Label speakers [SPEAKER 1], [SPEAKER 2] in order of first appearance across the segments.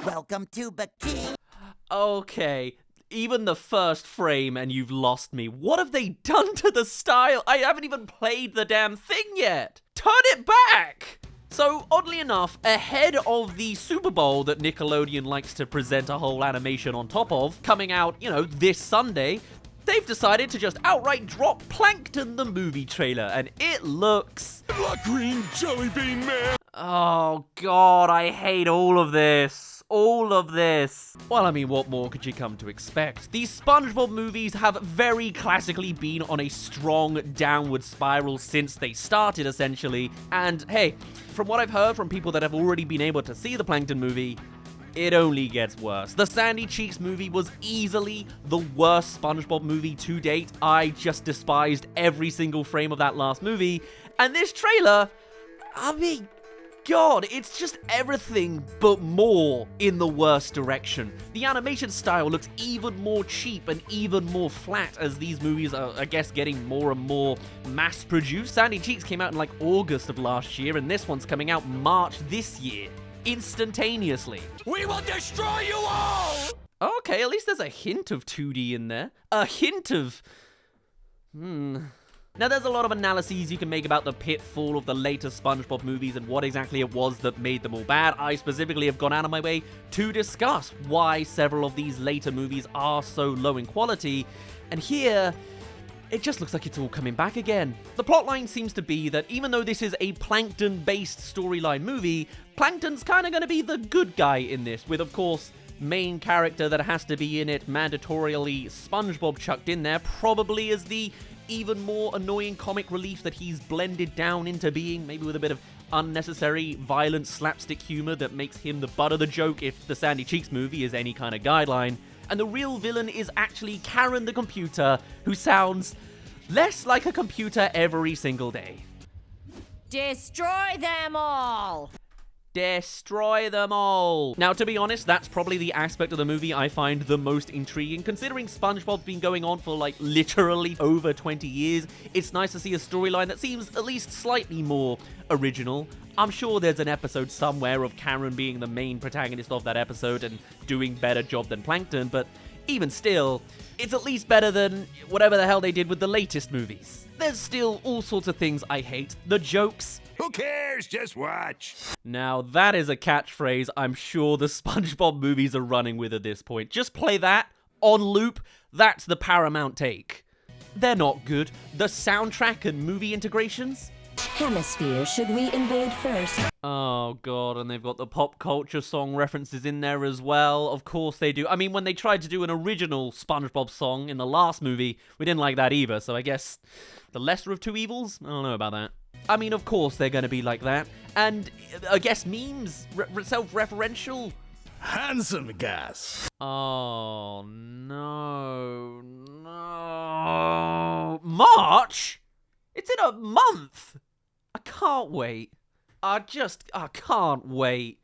[SPEAKER 1] Welcome to Bikini.
[SPEAKER 2] Okay, even the first frame and you've lost me. What have they done to the style? I haven't even played the damn thing yet. Turn it back! So, oddly enough, ahead of the Super Bowl that Nickelodeon likes to present a whole animation on top of, coming out, this Sunday, they've decided to just outright drop Plankton the Movie trailer, and it looks...
[SPEAKER 3] like green jelly bean man.
[SPEAKER 2] Oh god, I hate all of this. All of this. Well, I mean, what more could you come to expect? These Spongebob movies have very classically been on a strong downward spiral since they started, essentially. And hey, from what I've heard from people that have already been able to see the Plankton movie, it only gets worse. The Sandy Cheeks movie was easily the worst SpongeBob movie to date. I just despised every single frame of that last movie. And this trailer, I mean, God, it's just everything but more in the worst direction. The animation style looks even more cheap and even more flat as these movies are, I guess, getting more and more mass-produced. Sandy Cheeks came out in like August of last year, and this one's coming out March this year. Instantaneously.
[SPEAKER 3] We will destroy you all!
[SPEAKER 2] Okay, at least there's a hint of 2D in there. A hint of... Now, there's a lot of analyses you can make about the pitfall of the later SpongeBob movies and what exactly it was that made them all bad. I specifically have gone out of my way to discuss why several of these later movies are so low in quality. And here, it just looks like it's all coming back again. The plotline seems to be that even though this is a Plankton-based storyline movie, Plankton's kind of going to be the good guy in this, with, of course, main character that has to be in it mandatorily SpongeBob chucked in there, probably as the even more annoying comic relief that he's blended down into being, maybe with a bit of unnecessary violent slapstick humor that makes him the butt of the joke if the Sandy Cheeks movie is any kind of guideline. And the real villain is actually Karen the computer, who sounds less like a computer every single day.
[SPEAKER 4] Destroy them all!
[SPEAKER 2] Destroy them all. Now, to be honest, that's probably the aspect of the movie I find the most intriguing. Considering SpongeBob's been going on for like literally over 20 years, it's nice to see a storyline that seems at least slightly more original. I'm sure there's an episode somewhere of Karen being the main protagonist of that episode and doing better job than Plankton, but even still, it's at least better than whatever the hell they did with the latest movies. There's still all sorts of things I hate. The jokes.
[SPEAKER 3] Who cares? Just watch.
[SPEAKER 2] Now, that is a catchphrase I'm sure the SpongeBob movies are running with at this point. Just play that on loop. That's the Paramount take. They're not good. The soundtrack and movie integrations?
[SPEAKER 4] Hemisphere, should we invade first?
[SPEAKER 2] Oh god, and they've got the pop culture song references in there as well. Of course they do. I mean, when they tried to do an original SpongeBob song in the last movie, we didn't like that either, so I guess the lesser of two evils? I don't know about that. I mean, of course they're going to be like that. And I guess memes, self-referential.
[SPEAKER 3] Handsome gas.
[SPEAKER 2] Oh, no. March? It's in a month. I can't wait. I can't wait.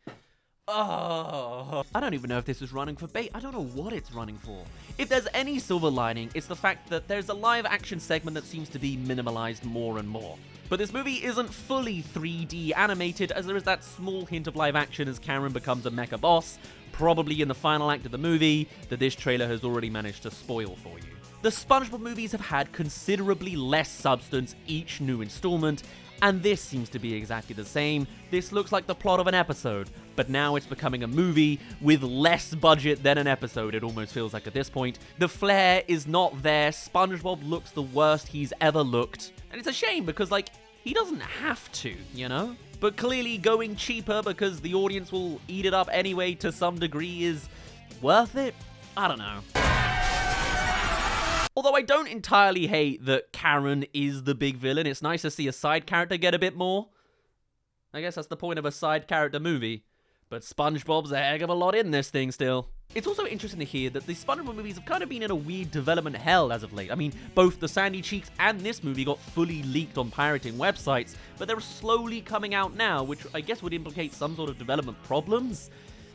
[SPEAKER 2] Oh, I don't even know if this is running for bait. I don't know what it's running for. If there's any silver lining, it's the fact that there's a live action segment that seems to be minimalized more and more. But this movie isn't fully 3D animated, as there is that small hint of live action as Karen becomes a mecha boss, probably in the final act of the movie, that this trailer has already managed to spoil for you. The SpongeBob movies have had considerably less substance each new installment, and this seems to be exactly the same. This looks like the plot of an episode, but now it's becoming a movie with less budget than an episode, it almost feels like at this point. The flair is not there. SpongeBob looks the worst he's ever looked. And it's a shame because, like, he doesn't have to, you know? But clearly going cheaper because the audience will eat it up anyway to some degree is worth it? I don't know. Although I don't entirely hate that Karen is the big villain, it's nice to see a side character get a bit more. I guess that's the point of a side character movie. But SpongeBob's a heck of a lot in this thing still. It's also interesting to hear that the SpongeBob movies have kind of been in a weird development hell as of late. I mean, both the Sandy Cheeks and this movie got fully leaked on pirating websites, but they're slowly coming out now, which I guess would implicate some sort of development problems.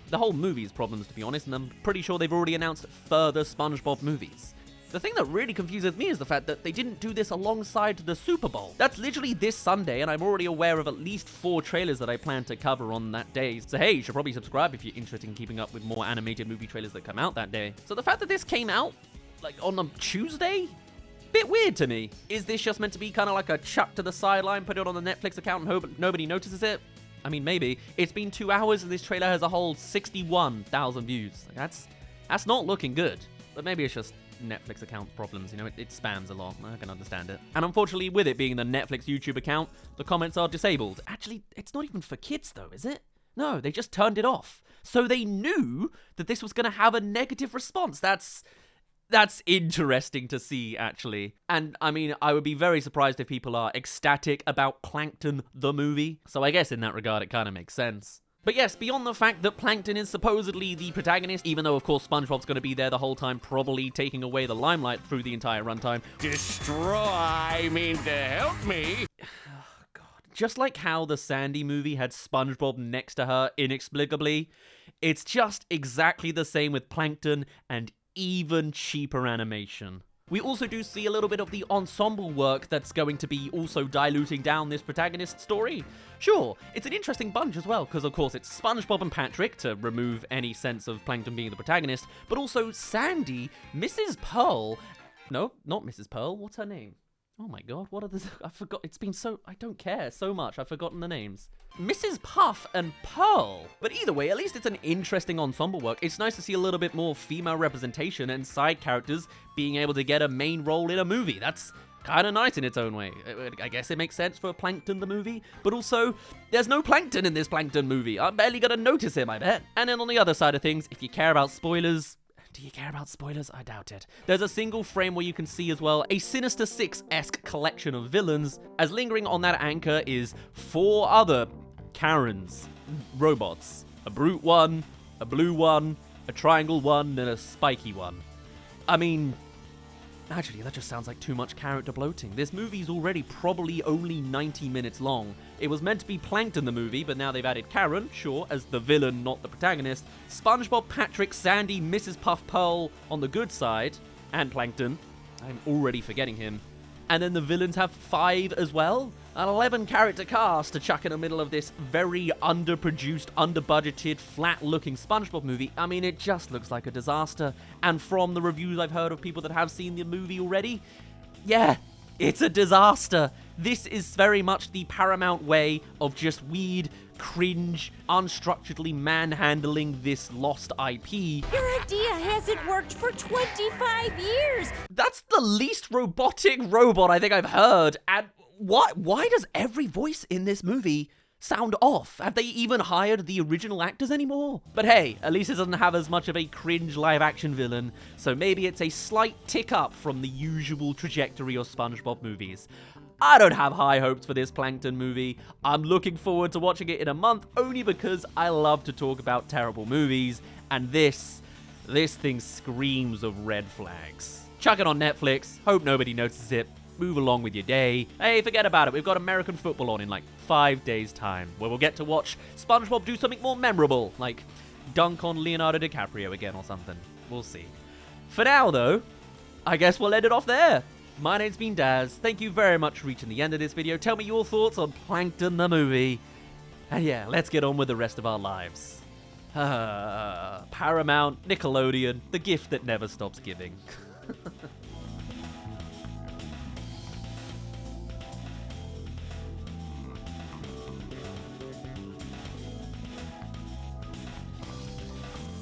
[SPEAKER 2] The whole movie's problems, to be honest, and I'm pretty sure they've already announced further SpongeBob movies. The thing that really confuses me is the fact that they didn't do this alongside the Super Bowl. That's literally this Sunday, and I'm already aware of at least 4 trailers that I plan to cover on that day. So hey, you should probably subscribe if you're interested in keeping up with more animated movie trailers that come out that day. So the fact that this came out, like, on a Tuesday? Bit weird to me. Is this just meant to be kind of like a chuck to the sideline, put it on the Netflix account and hope nobody notices it? I mean, maybe. It's been 2 hours and this trailer has a whole 61,000 views. Like, that's not looking good. But maybe it's just Netflix account problems, you know, it spams a lot. I can understand it. And unfortunately, with it being the Netflix YouTube account, the comments are disabled. Actually, it's not even for kids though, is it? No, they just turned it off. So they knew that this was going to have a negative response. That's interesting to see, actually. And, I mean, I would be very surprised if people are ecstatic about Plankton the movie. So I guess in that regard, it kind of makes sense. But yes, beyond the fact that Plankton is supposedly the protagonist, even though, of course, SpongeBob's going to be there the whole time, probably taking away the limelight through the entire runtime.
[SPEAKER 3] Destroy means to help me.
[SPEAKER 2] Oh, God. Just like how the Sandy movie had SpongeBob next to her inexplicably, it's just exactly the same with Plankton and even cheaper animation. We also do see a little bit of the ensemble work that's going to be also diluting down this protagonist story. Sure, it's an interesting bunch as well, because of course it's SpongeBob and Patrick to remove any sense of Plankton being the protagonist, but also Sandy, Mrs. Pearl. No, not Mrs. Pearl. What's her name? Oh my God, what are the... I forgot. It's been so... I don't care so much. I've forgotten the names. Mrs. Puff and Pearl. But either way, at least it's an interesting ensemble work. It's nice to see a little bit more female representation and side characters being able to get a main role in a movie. That's kind of nice in its own way. I guess it makes sense for Plankton the movie, but also, there's no Plankton in this Plankton movie. I'm barely gonna notice him, I bet. And then on the other side of things, if you care about spoilers... Do you care about spoilers? I doubt it. There's a single frame where you can see as well a Sinister Six-esque collection of villains, as lingering on that anchor is 4 other Karens, robots. A brute one, a blue one, a triangle one, and a spiky one. I mean, actually, that just sounds like too much character bloating. This movie's already probably only 90 minutes long. It was meant to be Plankton the movie, but now they've added Karen, sure, as the villain, not the protagonist. SpongeBob, Patrick, Sandy, Mrs. Puff, Pearl on the good side, and Plankton. I'm already forgetting him. And then the villains have 5 as well. An 11-character cast to chuck in the middle of this very underproduced, under-budgeted, flat-looking SpongeBob movie. I mean, it just looks like a disaster. And from the reviews I've heard of people that have seen the movie already, yeah, it's a disaster. This is very much the Paramount way of just weird, cringe, unstructuredly manhandling this lost IP.
[SPEAKER 4] Your idea hasn't worked for 25 years!
[SPEAKER 2] That's the least robotic robot I think I've heard. And why does every voice in this movie sound off? Have they even hired the original actors anymore? But hey, at least it doesn't have as much of a cringe live-action villain, so maybe it's a slight tick up from the usual trajectory of SpongeBob movies. I don't have high hopes for this Plankton movie. I'm looking forward to watching it in a month only because I love to talk about terrible movies, and this thing screams of red flags. Chuck it on Netflix, hope nobody notices it, move along with your day. Hey, forget about it, we've got American football on in like 5 days' time, where we'll get to watch SpongeBob do something more memorable, like dunk on Leonardo DiCaprio again or something. We'll see. For now, though, I guess we'll end it off there. My name's been Daz. Thank you very much for reaching the end of this video. Tell me your thoughts on Plankton the movie. And yeah, let's get on with the rest of our lives. Paramount, Nickelodeon, the gift that never stops giving.